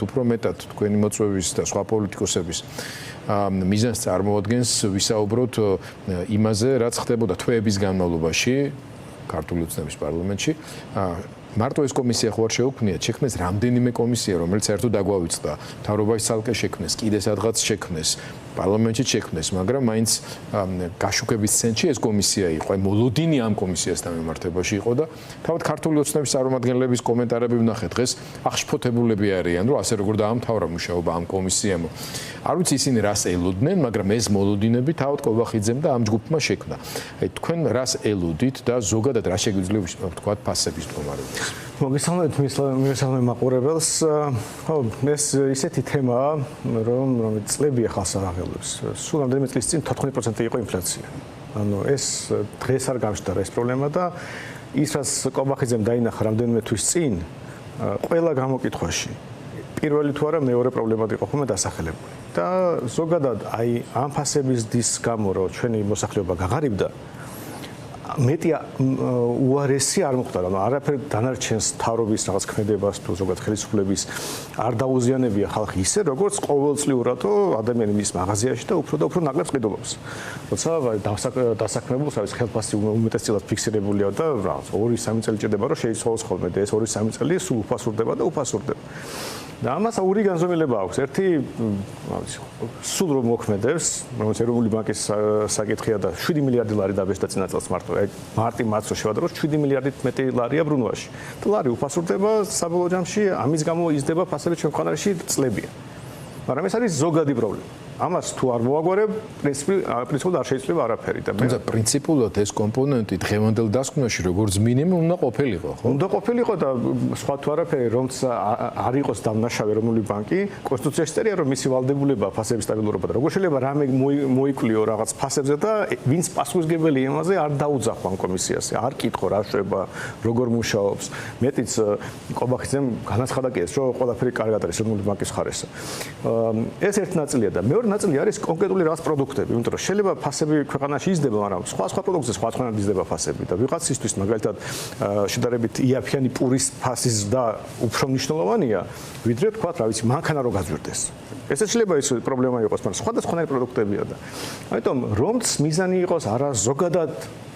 უფრო მეტად თქვენი მოწვევის და სხვა პოლიტიკოსების მიზანს წარმოადგენს ვისაუბროთ იმაზე, რაც ხდებოდა თვეების განმავლობაში ქართული ოცნების პარლამენტში. მარტო ეს კომისია ხო არ შეუქმნია, შექმნეს რამდენიმე კომისია, რომელიც საერთოდ დაგვავიწყდა. მთავრობაში ცალკე შექმნეს, კიდე სადღაც შექმნეს, პარლამენტში შექმნეს, მაგრამ მაინც გაშუქების ცენტრში ეს კომისია იყო. აი მოლოდინი ამ კომისიასთან მიმართებაში იყო და თავად ქართული ოცნების წარმომადგენლების კომენტარები ვნახეთ დღეს, აღშფოთებულები არიან, რომ ასე როგორ დაამთავრა მუშაობა ამ კომისიამ. არ ვიცი ისინი რას ელოდნენ, მაგრამ ეს მოლოდინები თავად კობახიძემ და ამ ჯგუფმა შექმნა. აი თქვენ რას ელოდით და ზოგადად რა შეგვიძლია ვთქვათ ფასების მდგომარეობას? მოგესალმებით მისალმე მაყურებელს. ხო, ეს ისეთი თემაა, რომ წლებია ხალხს აღელვებს. სულ რამდენიმე წლის წინ 14% იყო ინფლაცია. ანუ ეს დღეს არ გამჩნდა ეს პრობლემა და ის რაც კობახიძემ დაინახა რამდენიმე თვის წინ, ყველა გამოკითხვაში პირველი თუ არა მეორე პრობლემა იყო ხოლმე დასახელებული. და ზოგადად აი ამ ფასების დის გამო რომ ჩვენი მოსახლეობა გაღარიბდა მეტი უარესი არ მოხდა, რომ არაფერ დანარჩენს თავრობის რაღაც ქმედებას თუ ზოგადად ხელისუფლების არ დაუზიანებია ხალხი ისე, როგორც ყოველწლიურად ადამიანი მის მაღაზიაში და უფრო ნაკლებს ყიდულობს. როცა დასაქმებულს არის ხელფასი უმეტესწილად ფიქსირებულია და რაღაც 2-3 წელი ჭირდება რომ შეიცვალოს ხოლმე და ეს 2-3 წელი სულ უფასურდება და უფასურდება. და ამას ორი განზომილება აქვს. ერთი, სულ რომ მოქმედებს, რომელიც ეროვნული ბანკის საკითხია და 7 მილიარდი ლარი დაბეჭდა წინა წელს მარტო. მარტი მათს რო შევადროთ 7 მილიარდით მეტი ლარია ბრუნვაში. და ლარი უფასურდება საბოლოო ჯამში, ამის გამო იზრდება ფასები ჩვენხანაში წლებია. მაგრამ ეს არის ზოგადი პრობლემა. ამას თუ არ მოაგვარებ, პრინციპულად არ შეიძლება არაფერი და თუმცა პრინციპულად ეს კომპონენტი დღევანდელ დასკვნაში როგორც მინიმუმ უნდა ყოფილიყო, ხო? უნდა ყოფილიყო და სხვა თუ არაფერი, რომც არ იყოს დამნაშავე ეროვნული ბანკი, კონსტიტუციაში წერია, რომ მისი ვალდებულება ფასების სტაბილურობა და როგორ შეიძლება რამე მოიკვლიო რაღაც ფასებზე და ვინც პასუხისმგებელი იმაზე არ დაუძახო ამ კომისიაზე, არ კითხო რა შვება, როგორ მუშაობს. მეტიც კობახიძემ განაცხადა კი ეს, რომ ყველაფერი კარგად არის ეროვნული ბანკის ხარესა. ეს ერთი ნაწილია და მეორე ნაწილი არის კონკრეტული რაღაც პროდუქტები, იმიტომ რომ შეიძლება ფასები ქვეყანაში იზრდება, მაგრამ სხვა პროდუქტზე სხვადასხვანაირად იზრდება ფასები და ვიღაცისთვის მაგალითად შედარებით იაფიანი პურის ფასის და უფრო მნიშვნელოვანია, ვიდრე თქვა, რა ვიცი, მანქანა რო გაძვირდეს. ესეც შეიძლება ის პრობლემა იყოს, მაგრამ სხვადასხვანაირ პროდუქტებია და ამიტომ რომც მიზანი იყოს არა ზოგადად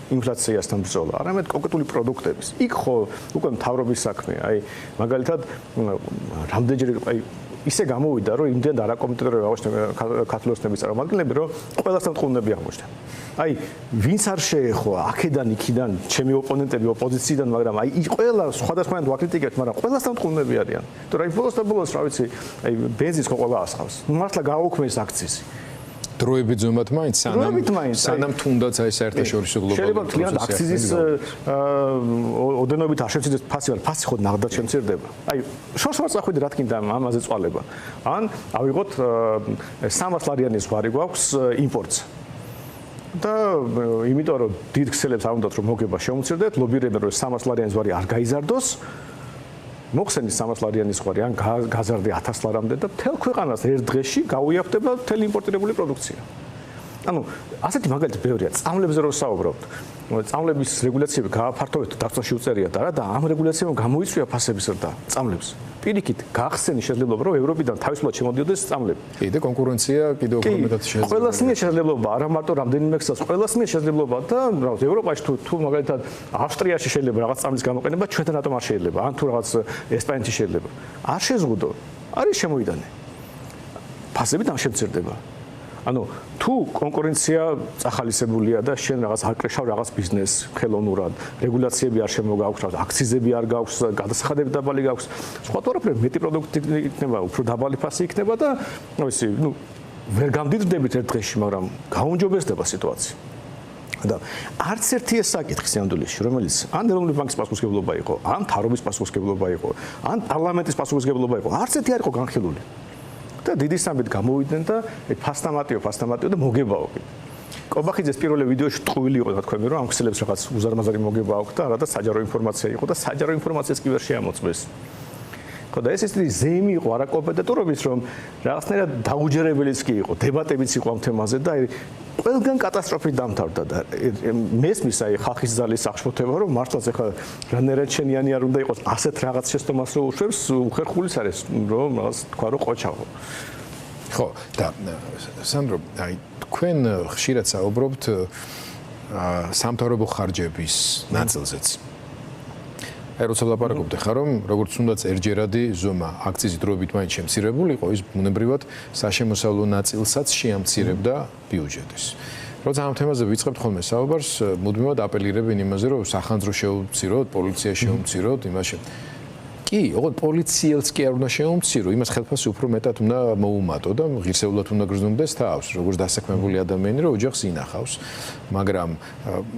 ინფლაციასთან ბრძოლა, არამედ კონკრეტული პროდუქტების. იქ ხო უკვე მთავრობის საქმეა, აი მაგალითად რამდენჯერ აი ისე გამოვიდა, რომ იმდენ არაკომპიუტერები აღოჩნდა ქართული ოცნების წარმომადგენლები, რომ ყველასთან მტყუნები აღმოჩნდა. აი, ვინც არ შეეხო აქედან იქიდან ჩემი ოპონენტები ოპოზიციიდან, მაგრამ აი ყველა სხვადასხვანაირად ვაკრიტიკებთ, მაგრამ ყველასთან მტყუნები არიან. იმიტომ რომ ბოლოს და ბოლოს, რა ვიცი, აი ბენზინს ხო ყველა ასხავს. მართლა გააუქმეს აქციზი. დროებით ზომად მაინც სანამ თუნდაც აი საერთაშორისო გლობალური შეიძლება თლიანად აქციზის ოდენობით არ შევცილდეს ფასი ხო ნახდად შემცირდება. აი შორს ვარ წახვიდე რა თქინდა ამაზე წვალება. ან ავიღოთ 300 ლარიანი ზღვარი გვაქვს იმპორტს. და იმიტომ რომ დიდ ქსელებს არ უნდათ რომ მოგება შემომცირდეთ, ლობირებენ რომ 300 ლარიანი ზღვარი არ გაიზარდოს. მოხსენის 300 ლარიანი ზღვარი ან გაზარდე 1000 ლარამდე და მთელ ქვეყანას ერთ დღეში გაუიაფდება მთელი იმპორტირებული პროდუქცია. ანუ ასეთი მაგალითი ბევრია. წამლებზე რო ვსაუბრობთ, წამლების რეგულაციები გააფართოვეთ დაცვაში უწერია და რა და ამ რეგულაციამ გამოიწვია ფასების ზრდა წამლებს. პირიქით გახსენის შესაძლებლობა რომ ევროპიდან თავისუფლად შემოდიოდეს წამლები. კი და კონკურენცია კიდევ უფრო მეტად შეიძლება. ყველას მიერ შესაძლებლობა, არა მარტო რამდენიმე ხსას, ყველას მიერ შესაძლებლობა და რა ვიცი, ევროპაში თუ მაგალითად ავსტრიაში შეიძლება რაღაც წამლის გამოყენება, ჩვენთან რატომ არ შეიძლება? ან თუ რაღაც ესპანეთში შეიძლება. არ შეზღუდო. არის შემოიდანე. ფასები დამშემცირდება. ანუ თუ კონკურენცია წახალისებულია და შენ რაღაც აკრეშავ რაღაც ბიზნესს ხელოვნურად, რეგულაციები არ შემოგაქვს, აქციზები არ გაქვს, გადასახადები დაბალი გაქვს, სხვა თორემ მეტი პროდუქტი იქნება, უფრო დაბალი ფასი იქნება და რა ვიცი, ნუ ვერ გამდიდრდებით ერთ დღეში, მაგრამ გაუმჯობესდება სიტუაცია. და არც ერთი ეს საკითხი სინამდვილეში, რომელიც ან ეროვნული ბანკის პასუხისმგებლობა იყო, ან მთავრობის პასუხისმგებლობა იყო, ან პარლამენტის პასუხისმგებლობა იყო, არც ერთი არ იყო განხილული. და დიდი სამით გამოვიდნენ და ფასტამატიო და მოგებაო. კობახიძეს პირველ ვიდეოში ტყუილი იყო თქვენ რომ ამ ქსელებს რაღაც უზარმაზარი მოგება აქვს და რა და საჯარო ინფორმაცია იყო და საჯარო ინფორმაციას კი ვერ შეამოწმეს. ხო და ეს ისეთი ზეიმი იყო არაკომპეტენტურობის, რომ რაღაცნაირად დაუჯერებელიც კი იყო, დებატებიც იყო ამ თემაზე და ყველგან კატასტროფით დამთავრდა და მესმის აი ხალხის ძალის აღშფოთება, რომ მართლაც ეხლა რანერად შენიანი არ უნდა იყოს ასეთ რაღაც შეცდომას რო უშვებს, უხერხულის არის, რომ რაღაც თქვა რომ ყოჩაღო. ხო, და სანდრო, აი თქვენ ხშირად საუბრობთ სამთავრობო ხარჯების ნაწილზეც. აი როცა ვლაპარაკობთ ხა რომ როგორც თუნდაც ერთჯერადი ზომა აქციზით დროებით მაინც შემცირებულიყო, ის ბუნებრივად საშემოსავლო ნაწილსაც შეამცირებდა ბიუჯეტის. როცა ამ თემაზე ვიწყებთ ხოლმე საუბარს, მუდმივად აპელირებენ იმაზე, რომ სახანძრო შეუმციროთ, პოლიცია შეუმციროთ, იმაში კი, ოღონდ პოლიციელს კი არ უნდა შეუმცირო, იმას ხელფასი უფრო მეტად უნდა მოუმატო და ღირსეულად უნდა გრძნობდეს თავს, როგორც დასაქმებული ადამიანი, რომ ოჯახს ინახავს. მაგრამ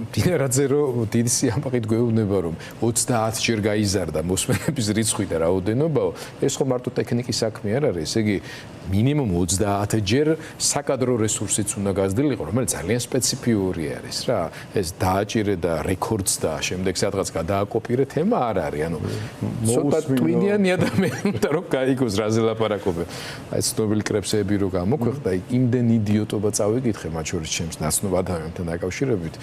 დინარაძე რომ დიდი სიამაყით გვეუბნება, რომ 30 ჯერ გაიზარდა მოსმენების რიცხვი და რაოდენობაო, ეს ხო მარტო ტექნიკის საქმე არ არის, ესე იგი მინიმუმ 30 ჯერ საკადრო რესურსიც უნდა გაზრდილიყო, რომელიც ძალიან სპეციფიური არის რა. ეს დააჭირე და რეკორდს და შემდეგ სადღაც გადააკოპირე თემა არ არის, ანუ ცოტა twinიანი ადამიანი უნდა რომ გაიგოს რაზე ლაპარაკობენ. აი ცნობილი კრებსები რო გამოქვეყნდა, იმდენ იდიოტობა წავიკითხე მათ შორის ჩემს ნაცნობ ადამიანთან დაკავშირებით,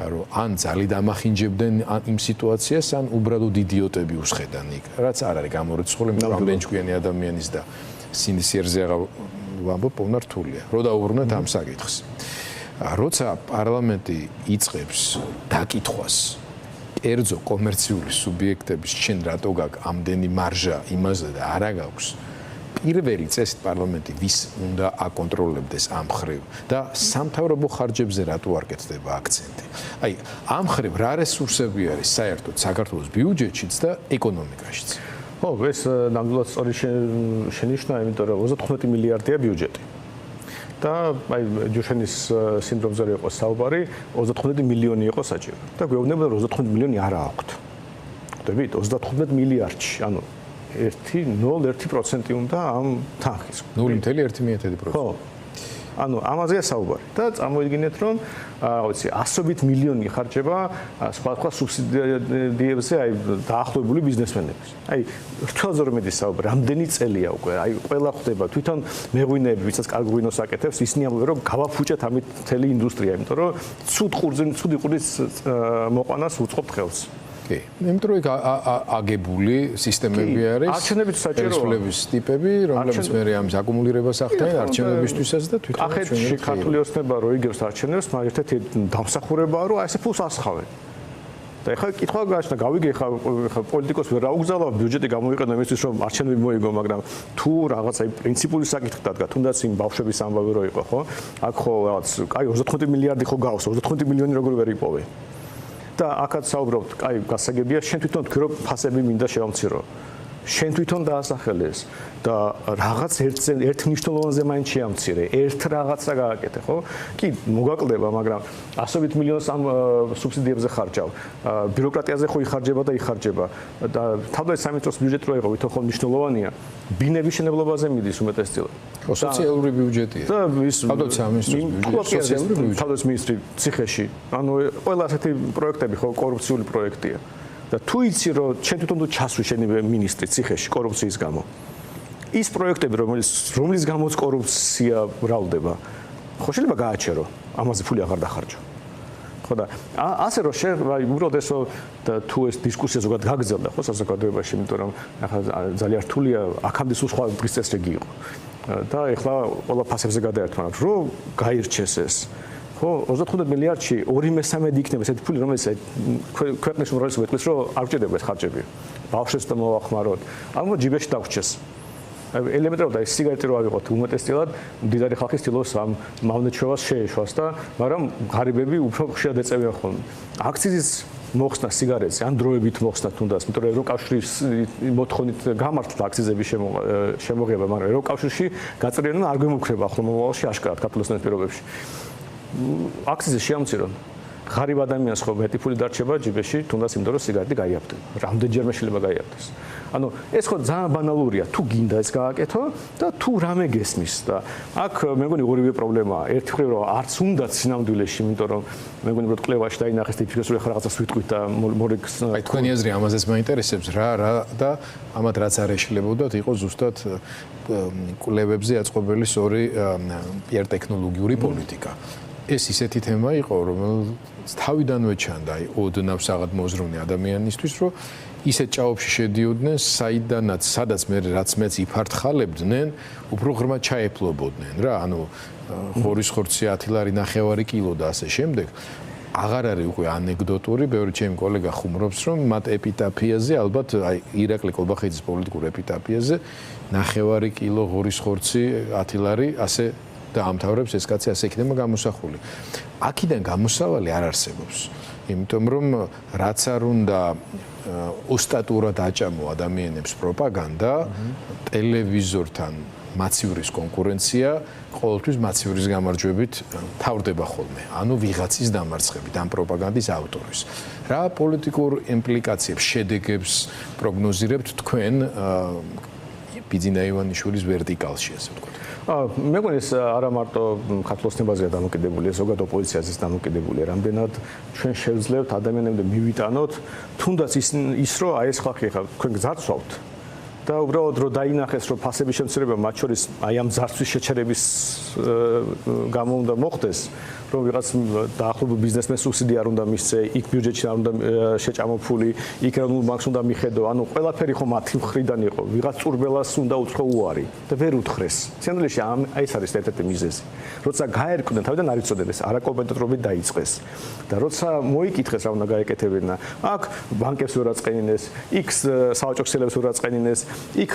რომ ან ძალით ამახინჯებდნენ იმ სიტუაციას, ან უბრალოდ იდიოტები უსხედან იქ. რაც არ არის გამორიცხული, რამდენი ჭკვიანი ადამიანის და სინდისიერზე აღარ ვამბობ, უნდა რთულია. რო დაუბრუნდეთ ამ საკითხს. როცა პარლამენტი იწყებს დაკითხვას კერძო კომერციული სუბიექტების ჩვენ რატო გაქვს ამდენი მარჟა იმაზე და არა გაქვს, პირველი წესით პარლამენტი ვის უნდა აკონტროლებდეს ამ ხრივ და სამთავრობო ხარჯებზე რატო არ კეთდება აქცენტი. აი ამ ხრივ რა რესურსები არის საერთოდ საქართველოს ბიუჯეტშიც და ეკონომიკაშიც. ხო, ეს ნამდვილად სწორი შენიშვნაა, იმიტომ რომ 35 მილიარდია ბიუჯეტი. და აი ჯუშენის სინდრომზე იყო საუბარი, 35 მილიონი იყო საჭირო. და გვეუბნება რომ 35 მილიონი არა აქვთ. ხვდებით, 35 მილიარდში, ანუ 1.01% უნდა ამ თანხის. 0.1%. ხო. ანუ ამაზეა საუბარი და წარმოიდგინეთ რომ ვიცი 100 მილიონი ხარჯება სხვადასხვა სუბსიდიებზე აი დაახლოებული ბიზნესმენების. აი რთულზე რომ მედის საუბარი, რამდენი წელია უკვე, აი ყველა ხვდება თვითონ მეღვინეები, ვისაც კარგ ღვინოს აკეთებს, ისინი ამბობენ რომ გავაფუჭეთ ამით მთელი ინდუსტრია, იმიტომ რომ ცუდი ყურის მოყვანას უწყობთ ხელს. კი, იმიტომ რომ აგებული სისტემები არის. არჩევნებიც საჭიროა. ხელისუფლების ტიპები, რომლებიც მე ამის აკუმულირებას ახდენენ არჩევნებისთვისაც და თვითონ ახეთში ქართული ოცნება რო იგებს არჩევნებს, მაგრამ ერთ-ერთი დამსახურებაა რომ აი ესე ფულს ასხავენ. და ეხლა კითხვა გაჩნდა, გავიგე ეხლა პოლიტიკოს ვერ აუგზავნო, ბიუჯეტი გამოიყენო იმისთვის რომ არჩევნები მოიგო, მაგრამ თუ რაღაცა პრინციპული საკითხი დადგა, თუნდაც იმ ბავშვების ამბავი რო იყო, ხო? აქ ხო რაღაც, აი 35 მილიარდი ხო გავს, 35 მილიონი როგორ ვერ იპოვე? და აქაც საუბრობთ, აი გასაგებია, შენ თვითონ თქვი რომ ფასები მინდა შევამცირო. შენ თვითონ დაასახელე ეს და რაღაც ერთ მნიშვნელოვანზე მაინც შეამცირე, ერთ რაღაცა გააკეთე, ხო? კი, მოგაკლდება, მაგრამ 100 მილიონს ამ სუბსიდიებზე ხარჯავ. ბიუროკრატიაზე ხო იხარჯება და იხარჯება. და თავდაპირველად სამინისტროს ბიუჯეტი რო იყო, ვითომ ხო მნიშვნელოვანია, ბინების შენებლობაზე მიდის უმეტესწილად. ხო, სოციალური ბიუჯეტია. და ის თავდაპირველად სამინისტროს ბიუჯეტი, სოციალური ბიუჯეტი. თავდაპირველად მინისტრი ციხეში, ანუ ყველა ასეთი პროექტები ხო კორუფციული პროექტია. და თუ იცი რომ შენ თვითონ თუ ჩასვი შენი მინისტრი ციხეში კორუფციის გამო, ის პროექტები რომლის გამოც კორუფცია ბრალდება, ხო შეიძლება გააჩერო, ამაზე ფული აღარ დახარჯო. ხო და ასე რომ აი უბრალოდ ესო და თუ ეს დისკუსია ზოგადად გაგრძელდა ხო საზოგადოებაში, იმიტომ რომ ახლა ძალიან რთულია აქამდე სულ სხვა დღის წესრიგი იყო. და ეხლა ყველა ფასებზე გადაერთმანათ, რომ გაირჩეს ეს. ხო, 35 მილიარდში 2/3 იქნება ესეთი ფული, რომელიც ქვეყნის უმრავლეს მეტყვის, რომ არ გჭირდება ეს ხარჯები. ბავშვებს და მოახმაროთ. ალბათ ჯიბეში დაგვრჩეს. ელემენტარულად ეს სიგარეტი რო ავიღოთ, უმეტესწილად მდიდარი ხალხი ცდილობს ამ მავნეჩვევას შეეშვას და მაგრამ ღარიბები უფრო ხშირად ეწევიან ხოლმე. აქციზის მოხსნა სიგარეტზე, ან დროებით მოხსნა თუნდაც, იმიტომ რომ ევროკავშირის მოთხოვნით გამართლა აქციზების შემოღება, მაგრამ ევროკავშირში გაწერილი არ გვემუქრება ახლა მომავალში აშკარად ქართულ ოცნების პირობებში. აქციზის შეამცირონ. ღარიბ ადამიანს ხო მეტი ფული დარჩება ჯიბეში, თუნდაც იმიტომ რომ სიგარეტი გაიაფთო. რამდენჯერმე შეიძლება გაიაფთოს. ანუ ეს ხო ძალიან ბანალურია, თუ გინდა ეს გააკეთო და თუ რამე გესმის და აქ მე მგონი ორივე პრობლემაა. ერთი მხრივ რომ არც უნდა სინამდვილეში, იმიტომ რომ მე მგონი რომ კლევაში დაინახეს ტიპიკას რომ ეხლა რაღაცას ვიტყვით და მორიგს აი თქვენი აზრი ამაზეც მაინტერესებს რა და ამათ რაც არ ეშლებოდათ იყო ზუსტად კვლევებზე აწყობილი სწორი პიარ-ტექნოლოგიური პოლიტიკა. ეს ისეთი თემა იყო, რომელიც თავიდანვე ჩანდა, აი ოდნავ საღად მოზრუნე ადამიანისთვის, რომ ისეთ ჭაობში შედიოდნენ, სადაც მე რაც მეც იფართხალებდნენ, უფრო ღრმა ჩაეფლობოდნენ რა, ანუ ხორისხორცი 10 ლარი 9 კილო და ასე შემდეგ. აღარ არის უკვე ანეკდოტური, ბევრი ჩემი კოლეგა ხუმრობს, რომ მათ ეპიტაფიაზე, ალბათ აი ირაკლი კოლბახიძის პოლიტიკურ ეპიტაფიაზე 9 კილო ხორისხორცი 10 ლარი ასე დაამთავრებს ეს კაცი ასე იქნება გამოსახული. აქედან გამოსავალი არ არსებობს. იმიტომ რომ რაც არ უნდა ოსტატურად აჭამო ადამიანებს პროპაგანდა, ტელევიზორთან მაცივრის კონკურენცია ყოველთვის მაცივრის გამარჯვებით თავდება ხოლმე. ანუ ვიღაცის დამარცხებით ამ პროპაგანდის ავტორის. რა პოლიტიკურ იმპლიკაციებს, შედეგებს პროგნოზირებთ თქვენ ბიძინა ივანიშვილის ვერტიკალში, ასე ვთქვათ? მე მგონი ეს არა მარტო ქართლოსნებაზეა დამოკიდებული, ზოგადად ოპოზიციაზეც დამოკიდებულია. რამდენად ჩვენ შევძლებთ ადამიანებს მივიტანოთ, თუნდაც ის რომ აი ეს ხალხი ხა თქვენ გძარცვავთ და უბრალოდ რომ დაინახეს რომ ფასების შემცირება მათ შორის აი ამ ძარცვის შეჩერების გამო უნდა მოხდეს, რომ ვიღაც დაახლოებულ ბიზნესმენს სუბსიდია არ უნდა მისცე, იქ ბიუჯეტში არ უნდა შეჭამო ფული, იქ ეროვნულ ბანკს უნდა მიხედო, ანუ ყველაფერი ხო მათი მხრიდან იყო, ვიღაც წურბელას უნდა უცხო უარი და ვერ უთხრეს. სინამდვილეში აი ეს არის ერთ-ერთი მიზეზი. როცა გაერკვნენ, თავიდან არ იცოდნენ ეს არაკომპეტენტობით დაიწყეს. და როცა მოიკითხეს რა უნდა გაეკეთებინა, აქ ბანკებს ვერ აწყენინეს, იქ სავაჭრო ქსელებს ვერ აწყენინეს, იქ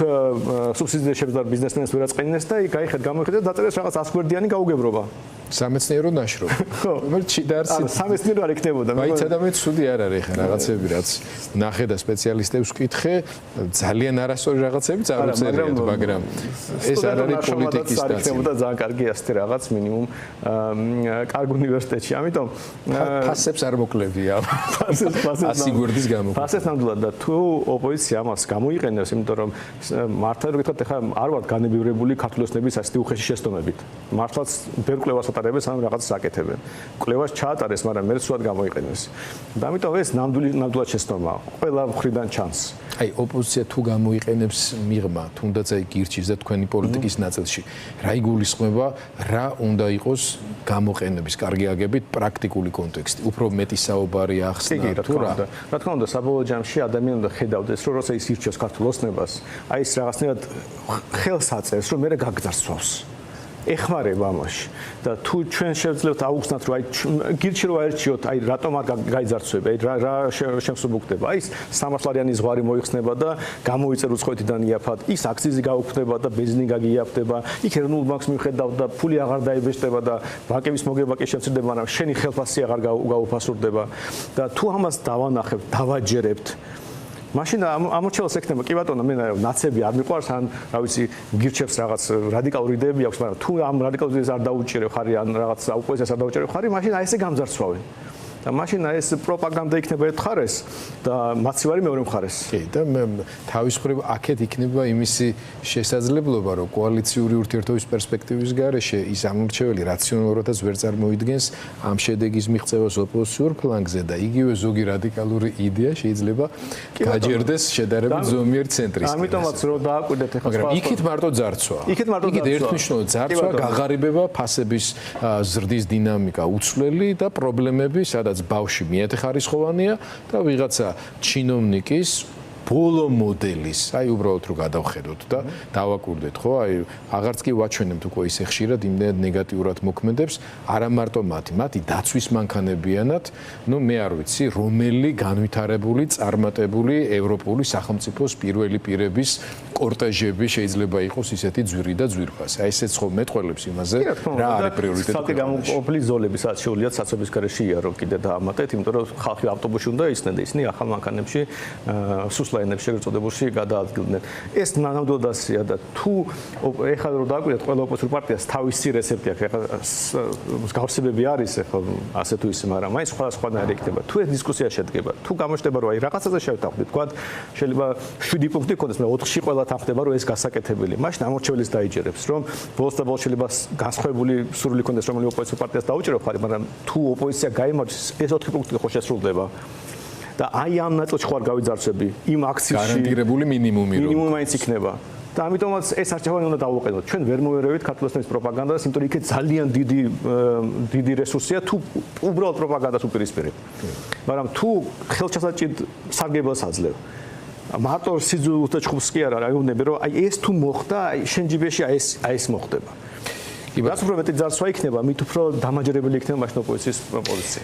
სუბსიდიაზე შემდგარ ბიზნესმენს ვერ აწყენინეს და იქ გაიხეთ გამოიხედეთ დაწერეს რაღაც 100 გვერდიანი გაუგებრობა. სამეცნიერო ნაშრომი. ხო, რომელიც და სამეცნიერო არ იქნებოდა. მაინც ადამიანს ცუდი არ არის ხა რაღაცები, რაც ნახე და სპეციალისტებს ვკითხე, ძალიან არასწორი რაღაცები წარუწერიათ, მაგრამ ეს არ არის პოლიტიკის დაცვა. იქნებოდა ძალიან კარგი ასეთი რაღაც მინიმუმ კარგ უნივერსიტეტში. ამიტომ ფასებს არ მოკლებია. ფასებს 100 გვერდის გამო. ფასებს ნამდვილად და თუ ოპოზიცია ამას გამოიყენებს, იმიტომ რომ მართლა რომ გითხრათ, ეხლა არ ვართ განებივრებული ქართულოსნების ასეთი უხეში შეცდომებით. მართლაც ბევრ კვლევას ატარებენ, სანამ რაღაცას აკეთებენ. კვლევას ჩაატარეს, მაგრამ მე სულად გამოიყენეს. და ამიტომ ეს ნამდვილად შეცდომაა. ყველა მხრიდან ჩანს. აი ოპოზიცია თუ გამოიყენებს მიღმა, თუნდაც აი გირჩის და თქვენი პოლიტიკის ნაწილში, რა იგულისხმება, რა უნდა იყოს გამოყენების კარგი აგებით პრაქტიკული კონტექსტი. უფრო მეტი საუბარი ახსნა თუ რა. რა თქმა უნდა, საბოლოო ჯამში ადამიანი უნდა ხედავდეს, რომ როცა ის ირჩევს ქართულოსნებას, აი ეს რაღაცნაირად ხელს აწევს, რომ მე გაგძარცვავს. ეხმარება ამაში და თუ ჩვენ შევძლებთ აუხსნათ რომ აი გირჩი რომ აერჩიოთ აი რატომ არ გაიძარცვება აი რა შემსუბუქდება აი ეს 300-ლარიანი ზღვარი მოიხსნება და გამოიწერ უცხოეთიდან იაფად ის აქციზი გაუქმდება და ბენზინი გაგიაფდება იქ ეროვნულ ბანკს მიხედავთ და ფული აღარ დაიბეჭდება და ბანკების მოგება კი შემცირდება მაგრამ შენი ხელფასი აღარ გაუფასურდება და თუ ამას დავანახებთ დავაჯერებთ მაშინ ამორჩეულს ექნება კი ბატონო მე ნაცები არ მიყვარს ან რა ვიცი გირჩევს რაღაც რადიკალური იდეები აქვს მაგრამ თუ ამ რადიკალურ იდეებს არ დაუჭირებ ხარი ან რაღაც ოპოზიციას არ დაუჭირებ ხარი მაშინ აი ესე გამძარცვავენ და მაშინ ეს პროპაგანდა იქნება ერთ მხარეს და მაცივარი მეორე მხარეს. კი და თავის მხრივ აქეთ იქნება იმისი შესაძლებლობა რომ კოალიციური ურთიერთობის პერსპექტივის გარეშე ის ამორჩეველი რაციონალურადაც ვერ წარმოიდგენს ამ შედეგის მიღწევას ოპოზიციურ ფლანგზე და იგივე ზოგი რადიკალური იდეა შეიძლება გაჯერდეს შედარებით ზომიერ ცენტრისკენ. ამიტომაც რომ დააკვირდეთ ახლა მაგრამ იქით მარტო ძარცვა. იქით ერთმნიშვნელოვნად ძარცვა, გაღარიბება, ფასების ზრდის დინამიკა უცვლელი და პრობლემები სადაც ბავში მიეთეხარისხოვანია და ვიღაცა ჩინოვნიკის ბოლო მოდელის, აი უბრალოდ რომ გადავხედოთ და დავაკვირდეთ, ხო? აი აღარც კი ვაჩვენებთ უკვე ისე ხშირად იმდენად ნეგატიურად მოქმედებს, არა მარტო მათი დაცვის მანქანებიანად, ნუ მე არ ვიცი, რომელი განვითარებული, წარმატებული ევროპული სახელმწიფოს პირველი პირების კორტეჟები შეიძლება იყოს ისეთი ძვირი და ძვირფასი. აი ესეც ხო მეტყველებს იმაზე, რა არის პრიორიტეტი. სტატი გამოყოფილი ზოლები სადაც შეუძლიათ საცობის გარეშე იარო კიდე და ამატეთ, იმიტომ რომ ხალხი ავტობუსში უნდა ისნեն და ისინი ახალ მანქანებში სუსლა დედლაინებს შეგეწოდებულში გადაადგილდნენ. ეს ნამდვილად ასია და თუ ეხლა რომ დაგვიყვეთ ყველა ოპოზიციურ პარტიას თავისი რეცეპტი აქვს, ეხლა მსგავსებები არის ეხლა ასე თუ ისე, მაგრამ აი სხვადასხვანაირი იქნება. თუ ეს დისკუსია შედგება, თუ გამოჩნდება რომ აი რაღაცაზე შევთანხმდით, თქვა შეიძლება 7 პუნქტი ქონდეს, მაგრამ 4-ში ყველა თანხმდება რომ ეს გასაკეთებელი. მაშინ ამორჩეველს დაიჯერებს, რომ ბოლოს და ბოლოს შეიძლება განსხვავებული სურვილი ქონდეს რომელი ოპოზიციურ პარტიას დაუჭირო ხარი, მაგრამ თუ ოპოზიცია გაიმარჯვებს, ეს 4 პუნქტი ხო შესრულდება. და აი ამ ნაწილში ხარ გავიძარცვები იმ აქციაში გარანტირებული მინიმუმი მაინც იქნება. და ამიტომაც ეს არჩევანი უნდა დავუყენოთ. ჩვენ ვერ მოვერევით ქართულოსნის პროპაგანდას, იმიტომ რომ იქ ძალიან დიდი რესურსია თუ უბრალოდ პროპაგანდას უპირისპირებ. მაგრამ თუ ხელჩასაჭირ სარგებელს აძლევ. მარტო სიძულვილს და ჭხუბს კი არა, რაიონები რომ აი ეს თუ მოხდა, აი შენ ჯიბეში აი ეს მოხდება. რაც უფრო მეტი ძარცვა იქნება, მით უფრო დამაჯერებელი იქნება მაშინ ოპოზიციის პოზიცია.